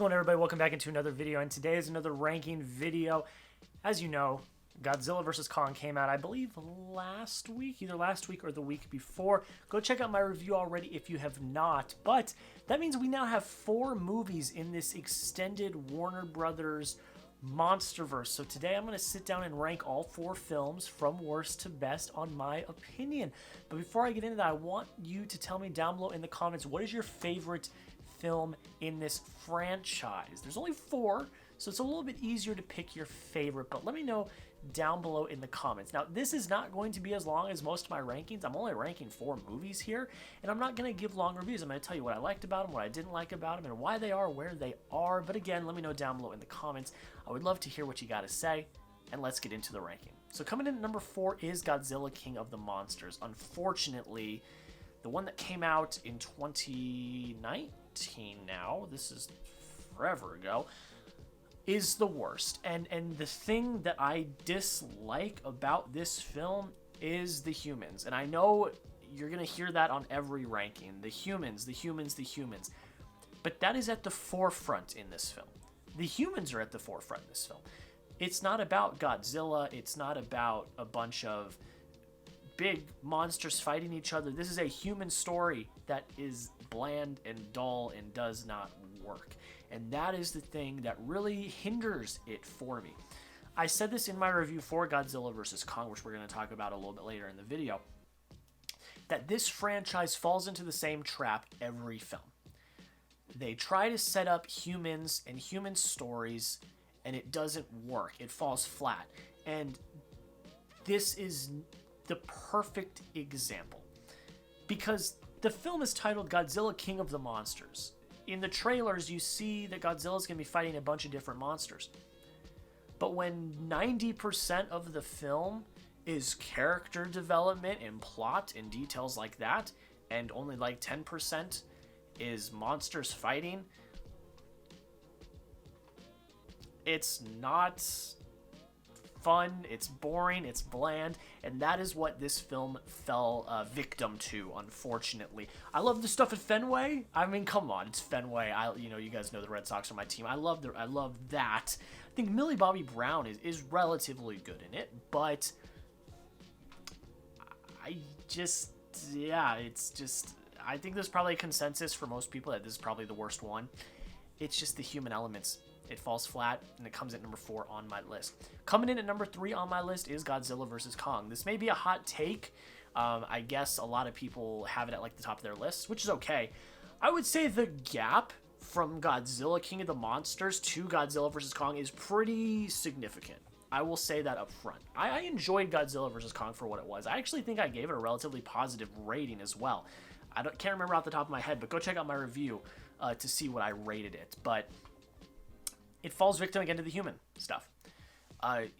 going, everybody? Welcome back into another video, and today is another ranking video. As you know, Godzilla vs. Kong came out, I believe, last week, either last week or the week before. Go check out my review already if you have not, but that means we now have 4 movies in this extended Warner Brothers Monsterverse. So today I'm going to sit down and rank all 4 films from worst to best on my opinion. But before I get into that, I want you to tell me down below in the comments, what is your favorite film in this franchise? There's only 4, so it's a little bit easier to pick your favorite, but let me know down below in the comments. Now, this is not going to be as long as most of my rankings. I'm only ranking 4 movies here, and I'm not going to give long reviews. I'm going to tell you what I liked about them, what I didn't like about them, and why they are where they are. But again, let me know down below in the comments. I would love to hear what you got to say, and let's get into the ranking. So coming in at number 4 is Godzilla King of the Monsters. Unfortunately, the one that came out in 2019 now, this is forever ago, is the worst. And the thing that I dislike about this film is the humans. And I know you're going to hear that on every ranking. The humans, the humans, the humans. But that is at the forefront in this film. The humans are at the forefront in this film. It's not about Godzilla. It's not about a bunch of big monsters fighting each other. This is a human story that is bland and dull and does not work. And that is the thing that really hinders it for me. I said this in my review for Godzilla vs. Kong, which we're going to talk about a little bit later in the video, that this franchise falls into the same trap every film. They try to set up humans and human stories, and it doesn't work. It falls flat. And this is the perfect example, because the film is titled Godzilla King of the Monsters. In the trailers, you see that Godzilla's going to be fighting a bunch of different monsters. But when 90% of the film is character development and plot and details like that, and only like 10% is monsters fighting, it's not fun, it's boring, it's bland, and that is what this film fell victim to, unfortunately. I love the stuff at Fenway. I mean, come on, it's Fenway. You guys know the Red Sox are my team. I love that. I think Millie Bobby Brown is relatively good in it, but I think there's probably a consensus for most people that this is probably the worst one. It's just the human elements. It falls flat, and it comes at number 4 on my list. Coming in at number 3 on my list is Godzilla vs. Kong. This may be a hot take. I guess a lot of people have it at like the top of their lists, which is okay. I would say the gap from Godzilla King of the Monsters to Godzilla vs. Kong is pretty significant. I will say that up front. I enjoyed Godzilla vs. Kong for what it was. I actually think I gave it a relatively positive rating as well. Can't remember off the top of my head, but go check out my review to see what I rated it. But it falls victim again to the human stuff.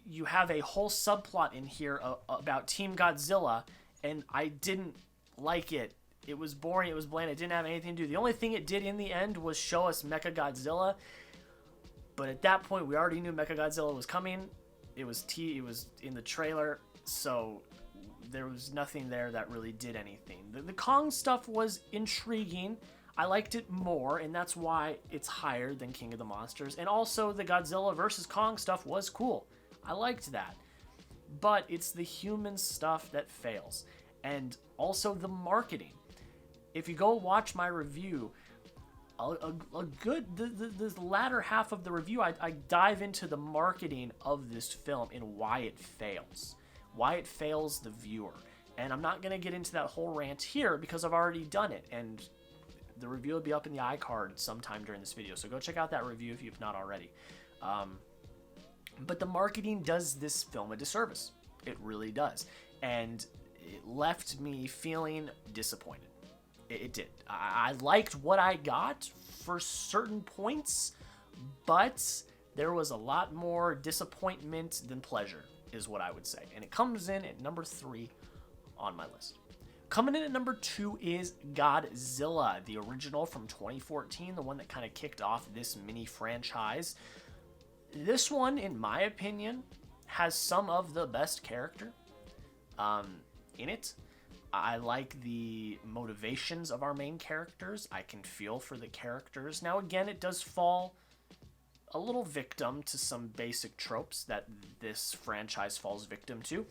You have a whole subplot in here about Team Godzilla, and I didn't like it. It was boring, it was bland, it didn't have anything to do. The only thing it did in the end was show us Mechagodzilla, but at that point we already knew Mechagodzilla was coming. It was in the trailer, so there was nothing there that really did anything. The Kong stuff was intriguing. I liked it more, and that's why it's higher than King of the Monsters. And also, the Godzilla vs. Kong stuff was cool. I liked that. But it's the human stuff that fails. And also the marketing. If you go watch my review, the latter half of the review, I dive into the marketing of this film and why it fails. Why it fails the viewer. And I'm not going to get into that whole rant here because I've already done it. And the review will be up in the iCard sometime during this video, so go check out that review if you've not already. But the marketing does this film a disservice. It really does. And it left me feeling disappointed. It did. I liked what I got for certain points, but there was a lot more disappointment than pleasure, is what I would say. And it comes in at number 3 on my list. Coming in at number 2 is Godzilla, the original from 2014, the one that kind of kicked off this mini franchise. This one, in my opinion, has some of the best character in it. I like the motivations of our main characters. I can feel for the characters. Now, again, it does fall a little victim to some basic tropes that this franchise falls victim to,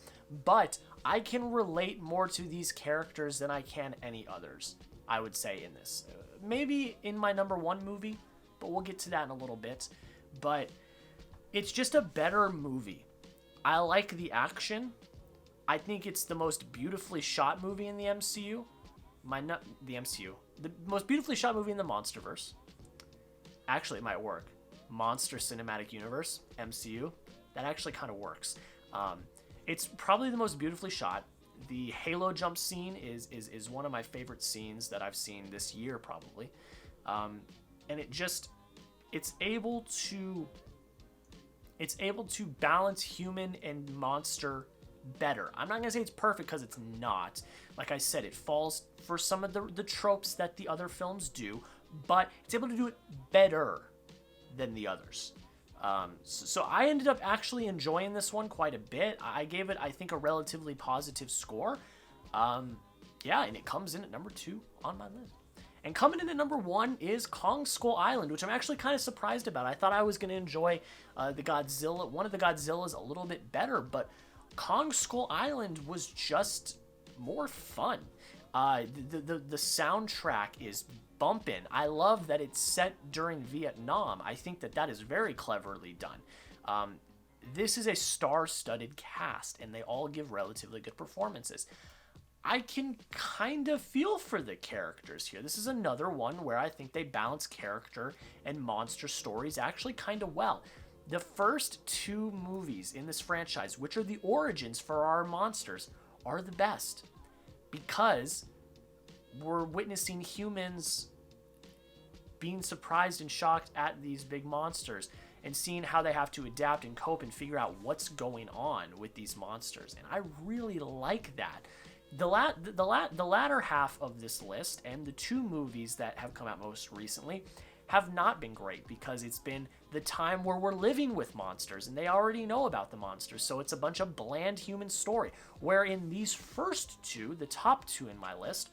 but I can relate more to these characters than I can any others, I would say, in this. Maybe in my number one movie, but we'll get to that in a little bit. But it's just a better movie. I like the action. I think it's the most beautifully shot movie in the MCU. The most beautifully shot movie in the Monsterverse. Actually, it might work. Monster Cinematic Universe, MCU. That actually kind of works. It's probably the most beautifully shot. The Halo jump scene is one of my favorite scenes that I've seen this year, probably. And it's able to balance human and monster better. I'm not gonna say it's perfect because it's not. Like I said, it falls for some of the tropes that the other films do, but it's able to do it better than the others. So I ended up actually enjoying this one quite a bit. I gave it, I think, a relatively positive score. Yeah, and it comes in at number 2 on my list. And coming in at number 1 is Kong Skull Island, which I'm actually kind of surprised about. I thought I was going to enjoy one of the Godzillas a little bit better, but Kong Skull Island was just more fun. The soundtrack is bumping. I love that it's set during Vietnam. I think that is very cleverly done. This is a star-studded cast, and they all give relatively good performances. I can kind of feel for the characters here. This is another one where I think they balance character and monster stories actually kind of well. The first 2 movies in this franchise, which are the origins for our monsters, are the best because we're witnessing humans being surprised and shocked at these big monsters and seeing how they have to adapt and cope and figure out what's going on with these monsters. And I really like that. The latter half of this list and the 2 movies that have come out most recently have not been great because it's been the time where we're living with monsters and they already know about the monsters, so it's a bunch of bland human story. Where in these first 2, the top 2 in my list,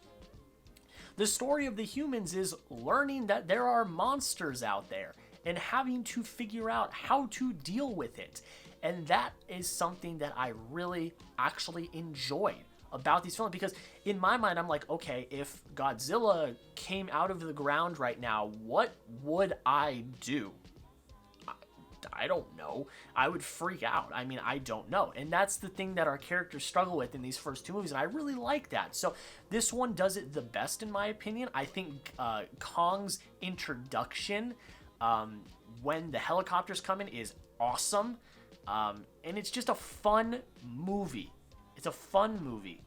the story of the humans is learning that there are monsters out there and having to figure out how to deal with it. And that is something that I really actually enjoyed about these films, because in my mind I'm like, okay, if Godzilla came out of the ground right now, what would I do? I don't know. I would freak out. I mean, I don't know. And that's the thing that our characters struggle with in these first 2 movies, and I really like that. So this one does it the best, in my opinion. I think Kong's introduction, when the helicopters come in, is awesome. And it's just a fun movie. It's a fun movie,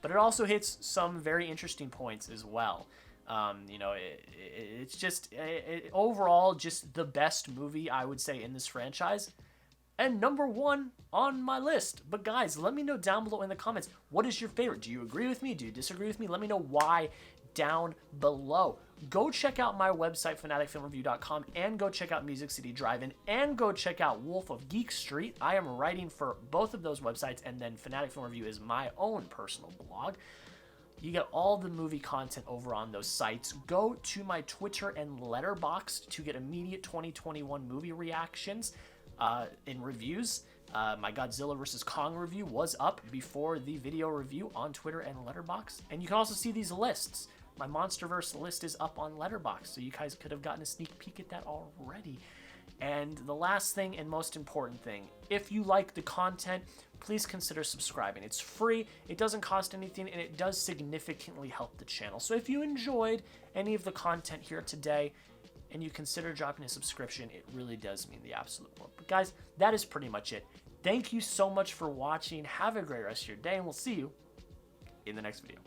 but it also hits some very interesting points as well. It's just overall just the best movie, I would say, in this franchise, and number 1 on my list. But guys, let me know down below in the comments, what is your favorite? Do you agree with me? Do you disagree with me? Let me know why down below. Go check out my website, FinaticFilmReview.com, and go check out Music City Drive-In, and go check out Wolf of Geek Street. I am writing for both of those websites, and then Fanatic Film Review is my own personal blog. You get all the movie content over on those sites. Go to my Twitter and Letterboxd to get immediate 2021 movie reactions and reviews. My Godzilla vs. Kong review was up before the video review on Twitter and Letterboxd. And you can also see these lists. My Monsterverse list is up on Letterboxd, so you guys could have gotten a sneak peek at that already. And the last thing and most important thing, if you like the content, please consider subscribing. It's free, it doesn't cost anything, and it does significantly help the channel. So if you enjoyed any of the content here today and you consider dropping a subscription, it really does mean the absolute world. But guys, that is pretty much it. Thank you so much for watching. Have a great rest of your day, and we'll see you in the next video.